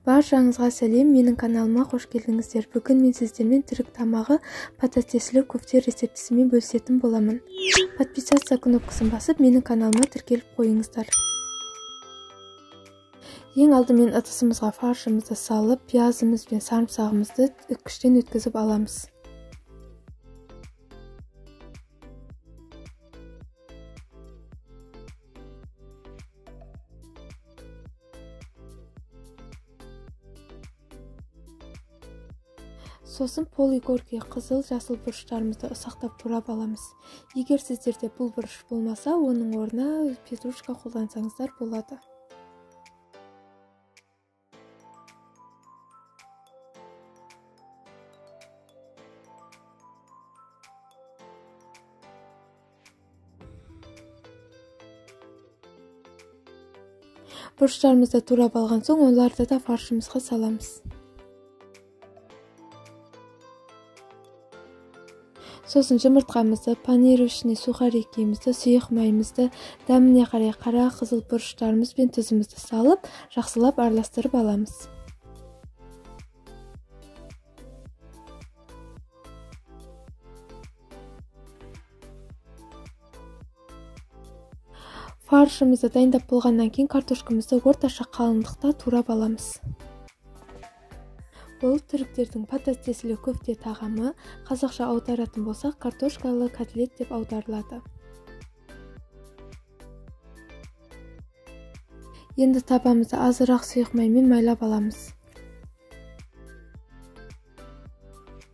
Баршаңызға сәлем, менің каналыма қош келдіңіздер. Бүгін мен сіздермен түрік тамағы пататеслі көфте рецептісімен бөлісетін боламын. Подписаться кнопкасын басып, менің каналыма тіркеліп қойыңыздар. Ең алдымен ыдысымызға фаршымызды салып, пиязымыз бен сарымсағымызды үккіштен өткізіп аламыз. Сосын полигорке қызыл жасыл бұрыштарымызды ұсақтап турап аламыз. Егер сіздерде бұл бұрыш болмаса, оның орнына петрушка қолдансаңыздар болады. Бұрыштарымызды турап алған соң, оларды да фаршымызға саламыз. Сосын жұмыртқамызды, панировочный сухарикімізді, сұйық майымызды, дәміне қарай қара қызыл бұрыштарымыз бен тұзымызды салып, жақсылап араластырып аламыз. Фаршымызды дайындап болғаннан кейін картошкамызды орташа қалыңдықта турап аламыз. Бұл түріктердің пататеслі көфте тағамы, қазақша аударатын болсақ, картошкалы котлет деп аударылады. Енді табамызды азырақ сұйық маймен майлап аламыз.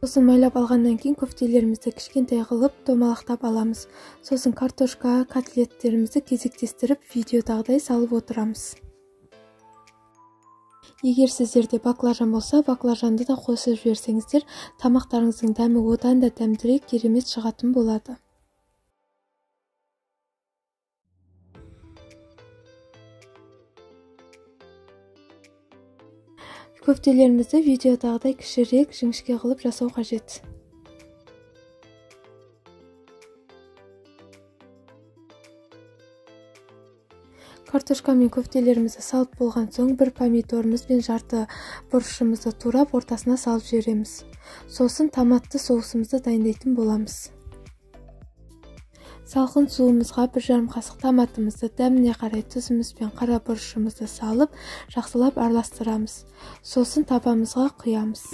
Сосын майлап алғаннан кейін көфтелерімізді кішкентай қылып домалақтап аламыз. Сосын картошка котлеттерімізді кезектестіріп видеодағыдай салып отырамыз. Егер сіздерде баклажан болса, баклажанды да қосып жіберсеңіздер, тамақтарыңыздың дәмі одан да дәмдірек, керемет шығатын болады. Көфтелерімізді видеодағыдай кішірек, жіңішке қылып жасау қажет. Картошка мен көфтелерімізді салып болған соң, бір помидорымыз бен жарты бұрышымызды турап ортасына салып жібереміз. Сосын томатты соусымызды дайындайтын боламыз. Салқын суымызға 1,5 қасық томатымызды, дәміне қарай тұзымыз бен қара бұрышымызды салып, жақсылап араластырамыз. Сосын табамызға құямыз.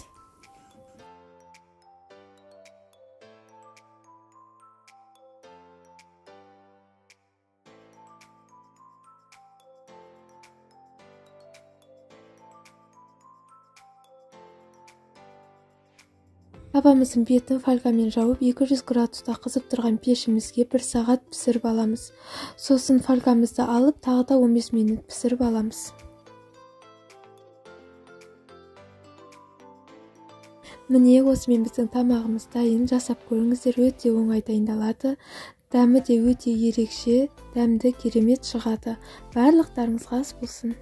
Табамыздың бетін фольгамен жауып, 200 градуста қызып тұрған пешімізге 1 сағат пісіріп аламыз. Сосын фольгамызды алып, тағы да 15 минут пісіріп аламыз. Міне, осымен біздің тамағымыз дайын. Жасап көріңіздер, өте оңай дайындалады. Дәмі де өте ерекше, дәмді керемет шығады. Барлықтарыңызға ас болсын.